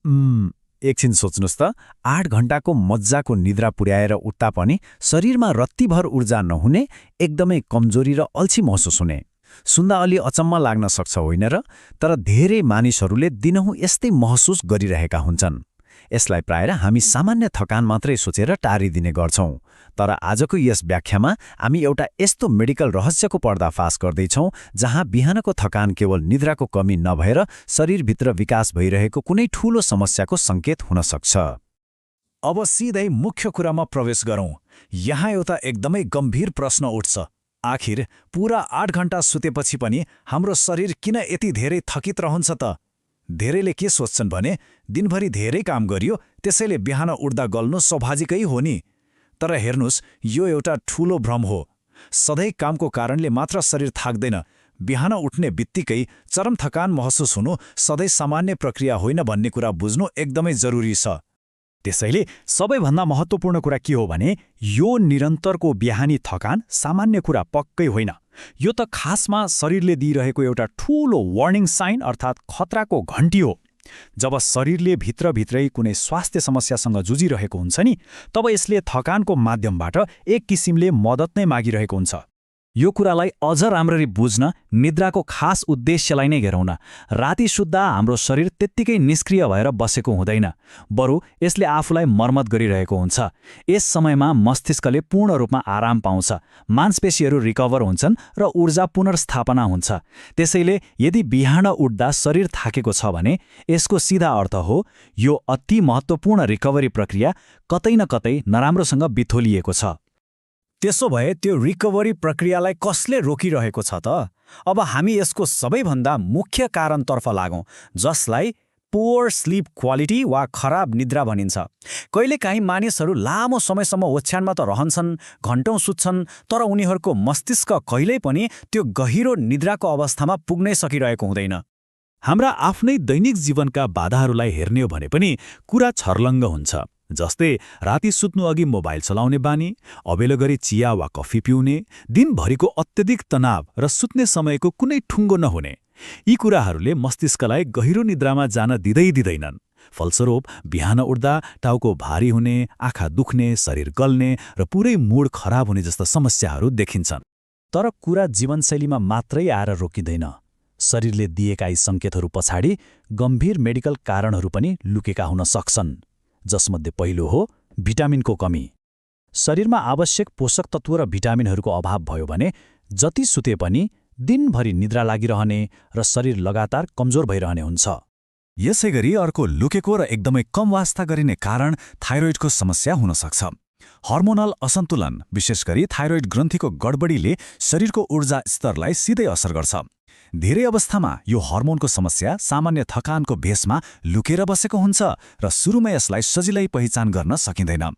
एकछिन सोच्नुहोस् त 8 घण्टाको मज्जाको निद्रा पुर्याएर उठ्दा पनि शरीरमा रत्तिभर ऊर्जा नहुने, एकदमै कमजोरी र अल्छी महसुस हुने। सुन्दा अलि अचम्म लाग्न सक्छ होइन र? तर धेरै मानिसहरूले दिनहुँ यस्तै महसुस गरिरहेका हुन्छन्। यसलाई प्रायः हामी सामान्य थकान मात्रै सोचेर टारिदिने गर्छौं। तर आजको यस व्याख्यामा हामी एउटा यस्तो मेडिकल रहस्यको पर्दाफास गर्दैछौं जहाँ बिहानको थकान केवल निद्राको कमी नभएर शरीरभित्र विकास भइरहेको कुनै ठूलो समस्याको सङ्केत हुन सक्छ। अब सिधै मुख्य कुरामा प्रवेश गरौँ। यहाँ एउटा एकदमै गम्भीर प्रश्न उठ्छ। आखिर पूरा 8 घण्टा सुतेपछि पनि हाम्रो शरीर किन यति धेरै थकित रहन्छ त? धेरैले के सोच्छन् भने दिनभरि धेरै काम गरियो, त्यसैले बिहान उठ्दा गल्नु स्वाभाविकै हो नि। तर हेर्नुस्, यो एउटा ठूलो भ्रम हो। सधैँ कामको कारणले मात्र शरीर थाक्दैन। बिहान उठ्ने बित्तिकै चरम थकान महसुस हुनु सधैँ सामान्य प्रक्रिया होइन भन्ने कुरा बुझ्नु एकदमै जरुरी छ। त्यसैले सबैभन्दा महत्त्वपूर्ण कुरा के हो भने यो निरन्तरको बिहानी थकान सामान्य कुरा पक्कै होइन। यो त खासमा शरीरले दिइरहेको एउटा ठूलो वार्निङ साइन अर्थात् खतराको घण्टी हो। जब शरीरले भित्रभित्रै कुनै स्वास्थ्य समस्यासँग जुझिरहेको हुन्छ नि, तब यसले थकानको माध्यमबाट एक किसिमले मद्दत नै मागिरहेको हुन्छ। यो कुरालाई अझ राम्ररी बुझ्न निद्राको खास उद्देश्यलाई नै हेरौँ न। राति सुत्दा हाम्रो शरीर त्यत्तिकै निष्क्रिय भएर बसेको हुँदैन, बरु यसले आफूलाई मर्मत गरिरहेको हुन्छ। यस समयमा मस्तिष्कले पूर्ण रूपमा आराम पाउँछ, मांसपेशीहरू रिकभर हुन्छन् र ऊर्जा पुनर्स्थापना हुन्छ। त्यसैले यदि बिहान उठ्दा शरीर थाकेको छ भने यसको सिधा अर्थ हो यो अति महत्त्वपूर्ण रिकभरी प्रक्रिया कतै न कतै नराम्रोसँग बिथोलिएको छ। त्यसो भए त्यो रिकभरी प्रक्रियालाई कसले रोकिरहेको छ त? अब हामी यसको सबैभन्दा मुख्य कारणतर्फ लागौँ, जसलाई पुअर स्लिप क्वालिटी वा खराब निद्रा भनिन्छ। कहिलेकाहीँ मानिसहरू लामो समयसम्म ओछ्यानमा त रहन्छन्, घन्टौँ सुत्छन्, तर उनीहरूको मस्तिष्क कहिल्यै पनि त्यो गहिरो निद्राको अवस्थामा पुग्नै सकिरहेको हुँदैन। हाम्रा आफ्नै दैनिक जीवनका बाधाहरूलाई हेर्ने हो भने पनि कुरा छर्लङ्ग हुन्छ। जस्तै राति सुत्नु अघि मोबाइल चलाउने बानी, अबेलो गरी चिया वा कफी पिउने, दिनभरिको अत्यधिक तनाव र सुत्ने समयको कुनै ठुङ्गो नहुने। यी कुराहरूले मस्तिष्कलाई गहिरो निद्रामा जान दिँदैनन्। फलस्वरूप बिहान उठ्दा टाउको भारी हुने, आँखा दुख्ने, शरीर गल्ने र पुरै मुड खराब हुने जस्ता समस्याहरू देखिन्छन्। तर कुरा जीवनशैलीमा मात्रै आएर रोकिँदैन। शरीरले दिएका यी सङ्केतहरू पछाडि गम्भीर मेडिकल कारणहरू पनि लुकेका हुन सक्छन्, जसमध्ये पहिलो हो भिटामिनको कमी। शरीरमा आवश्यक पोषक तत्त्व र भिटामिनहरूको अभाव भयो भने जति सुते पनि दिनभरि निद्रा लागिरहने र शरीर लगातार कमजोर भइरहने हुन्छ। यसैगरी अर्को लुकेको र एकदमै कम वास्ता गरिने कारण थाइरोइडको समस्या हुन सक्छ। हर्मोनल असन्तुलन, विशेष गरी थाइरोइड ग्रन्थीको गडबडीले शरीरको ऊर्जा स्तरलाई सिधै असर गर्छ। धेरै अवस्थामा यो हर्मोनको समस्या सामान्य थकानको भेषमा लुकेर बसेको हुन्छ र सुरुमा यसलाई सजिलै पहिचान गर्न सकिँदैन।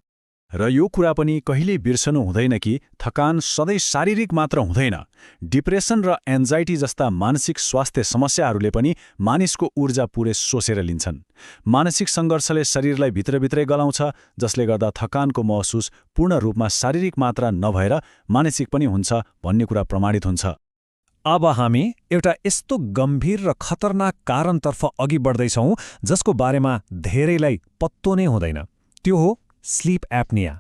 र यो कुरा पनि कहिल्यै बिर्सनु हुँदैन कि थकान सधैँ शारीरिक मात्र हुँदैन। डिप्रेसन र एन्जाइटी जस्ता मानसिक स्वास्थ्य समस्याहरूले पनि मानिसको ऊर्जा पुरै सोसेर लिन्छन्। मानसिक सङ्घर्षले शरीरलाई भित्रभित्रै गलाउँछ, जसले गर्दा थकानको महसुस पूर्ण रूपमा शारीरिक मात्रा नभएर मानसिक पनि हुन्छ भन्ने कुरा प्रमाणित हुन्छ। अब हामी एउटा यस्तो गम्भीर र खतरनाक कारणतर्फ अघि बढ्दैछौँ जसको बारेमा धेरैलाई पत्तो नै हुँदैन। त्यो हो स्लिप एप्निया।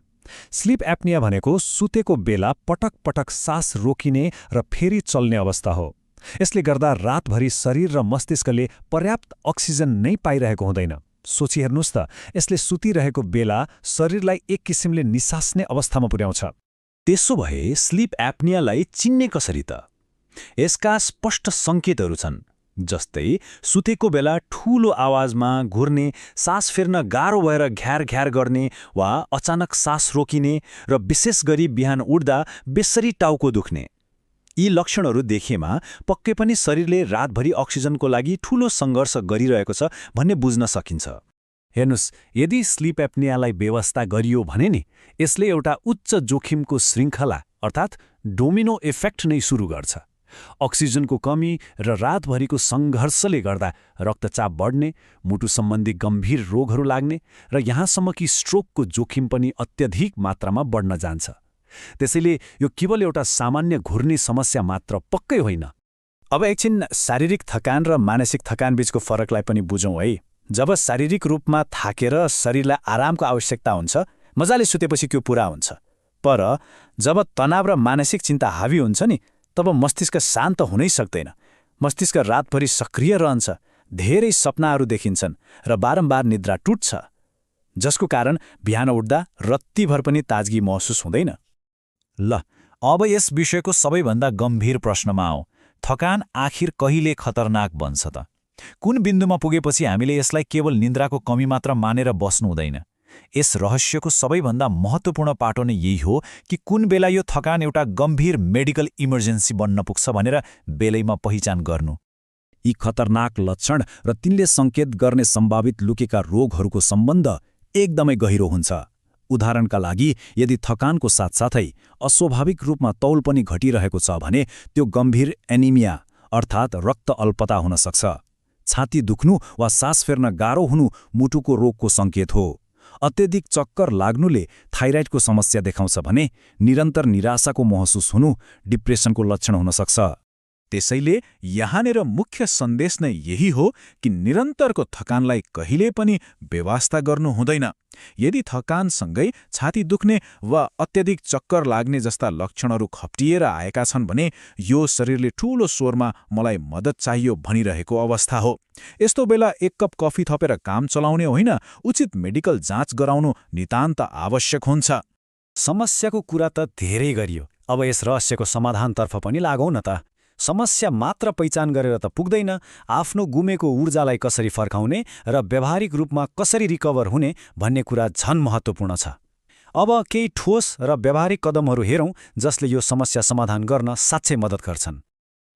स्लिप एप्निया भनेको सुतेको बेला पटक पटक सास रोकिने र फेरि चल्ने अवस्था हो। यसले गर्दा रातभरि शरीर र मस्तिष्कले पर्याप्त अक्सिजन नै पाइरहेको हुँदैन। सोचिहेर्नुहोस् त, यसले सुतिरहेको बेला शरीरलाई एक किसिमले निसास्ने अवस्थामा पुर्याउँछ। त्यसो भए स्लिप एप्नियालाई चिन्ने कसरी त? यसका स्पष्ट सङ्केतहरू छन्, जस्तै सुतेको बेला ठूलो आवाजमा घुर्ने, सास फेर्न गाह्रो भएर घ्यार घ्यार गर्ने वा अचानक सास रोकिने र विशेष गरी बिहान उठ्दा बेसरी टाउको दुख्ने। यी लक्षणहरू देखेमा पक्कै पनि शरीरले रातभरि अक्सिजनको लागि ठूलो सङ्घर्ष गरिरहेको छ भन्ने बुझ्न सकिन्छ। हेर्नुस्, यदि स्लिप एप्नियालाई व्यवस्था गरियो भने नि यसले एउटा उच्च जोखिमको श्रृङ्खला अर्थात् डोमिनो इफेक्ट नै सुरु गर्छ। अक्सिजनको कमी र रातभरिको सङ्घर्षले गर्दा रक्तचाप बढ्ने, मुटु सम्बन्धी गम्भीर रोगहरू लाग्ने र यहाँसम्म कि स्ट्रोकको जोखिम पनि अत्यधिक मात्रामा बढ्न जान्छ। त्यसैले यो केवल एउटा सामान्य घुर्ने समस्या मात्र पक्कै होइन। अब एकछिन शारीरिक थकान र मानसिक थकान बीचको फरकलाई पनि बुझौँ है। जब शारीरिक रूपमा थाकेर शरीरलाई आरामको आवश्यकता हुन्छ, मजाले सुतेपछि त्यो पूरा हुन्छ। पर जब तनाव र मानसिक चिन्ता हावी हुन्छ नि, तब मस्तिष्क शान्त हुनै सक्दैन। मस्तिष्क रातभरि सक्रिय रहन्छ, धेरै सपनाहरू देखिन्छन् र बारम्बार निद्रा टुट्छ, जसको कारण बिहान उठ्दा रत्तिभर पनि ताजगी महसुस हुँदैन। ल, अब यस विषयको सबैभन्दा गम्भीर प्रश्नमा आऊ। थकान आखिर कहिले खतरनाक बन्छ त? कुन बिन्दुमा पुगेपछि हामीले यसलाई केवल निन्द्राको कमी मात्र मानेर बस्नु हुँदैन? यस रहस्यको सबैभन्दा महत्त्वपूर्ण पाटो नै यही हो कि कुन बेला यो थकान एउटा गम्भीर मेडिकल इमर्जेन्सी बन्न पुग्छ भनेर बेलैमा पहिचान गर्नु। यी खतरनाक लक्षण र तिनले सङ्केत गर्ने सम्भावित लुकेका रोगहरूको सम्बन्ध एकदमै गहिरो हुन्छ। उदाहरणका लागि, यदि थकानको साथसाथै अस्वाभाविक रूपमा तौल पनि घटिरहेको छ भने त्यो गम्भीर एनिमिया अर्थात् रक्त अल्पता हुन सक्छ। छाती दुख्नु वा सास फेर्न गाह्रो हुनु मुटुको रोगको सङ्केत हो। अत्यधिक चक्कर लाग्नुले थाइराइडको समस्या देखाउँछ भने निरन्तर निराशाको महसुस हुनु डिप्रेसनको लक्षण हुन सक्छ। त्यसैले यहाँनिर मुख्य सन्देश नै यही हो कि निरन्तरको थकानलाई कहिले पनि बेवास्ता गर्नु हुँदैन। यदि थकानसँगै छाती दुख्ने वा अत्यधिक चक्कर लाग्ने जस्ता लक्षणहरू खप्टिएर आएका छन् भने यो शरीरले ठूलो स्वरमा मलाई मद्दत चाहियो भनिरहेको अवस्था हो। यस्तो बेला एक कप कफी थपेर काम चलाउने होइन, उचित मेडिकल जाँच गराउनु नितान्त आवश्यक हुन्छ। समस्याको कुरा त धेरै गरियो, अब यस रहस्यको समाधानतर्फ पनि लागौँ न त। समस्या मात्र पहिचान गरेर त पुग्दैन, आफ्नो गुमेको ऊर्जालाई कसरी फर्काउने र व्यावहारिक रूपमा कसरी रिकभर हुने भन्ने कुरा झन् महत्त्वपूर्ण छ। अब केही ठोस र व्यावहारिक कदमहरू हेरौँ जसले यो समस्या समाधान गर्न साँच्चै मद्दत गर्छन्।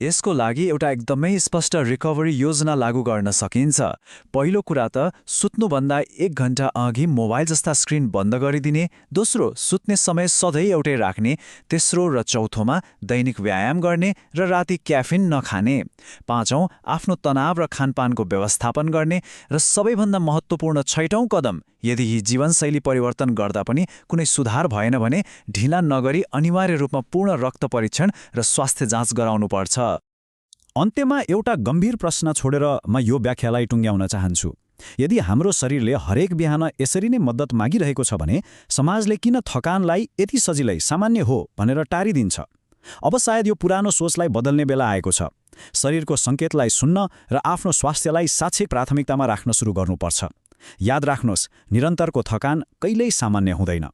यसको लागि एउटा एकदमै स्पष्ट रिकभरी योजना लागू गर्न सकिन्छ। पहिलो कुरा त सुत्नुभन्दा 1 घण्टा अघि मोबाइल जस्ता स्क्रिन बन्द गरिदिने, दोस्रो सुत्ने समय सधैँ एउटै राख्ने, तेस्रो र चौथोमा दैनिक व्यायाम गर्ने र राति क्याफिन नखाने, पाँचौं आफ्नो तनाव र खानपानको व्यवस्थापन गर्ने र सबैभन्दा महत्त्वपूर्ण छैटौं कदम, यदि यी जीवनशैली परिवर्तन गर्दा पनि कुनै सुधार भएन भने ढिला नगरी अनिवार्य रूपमा पूर्ण रक्त परीक्षण र स्वास्थ्य जाँच गराउनुपर्छ। अन्त्यमा एउटा गम्भीर प्रश्न छोडेर म यो व्याख्यालाई टुङ्ग्याउन चाहन्छु। यदि हाम्रो शरीरले हरेक बिहान यसरी नै मद्दत मागिरहेको छ भने समाजले किन थकानलाई यति सजिलै सामान्य हो भनेर टारिदिन्छ? अब सायद यो पुरानो सोचलाई बदल्ने बेला आएको छ। शरीरको सङ्केतलाई सुन्न र आफ्नो स्वास्थ्यलाई साक्षी प्राथमिकतामा राख्न सुरु गर्नुपर्छ। याद राख्नुहोस्, निरन्तरको थकान कहिल्यै सामान्य हुँदैन।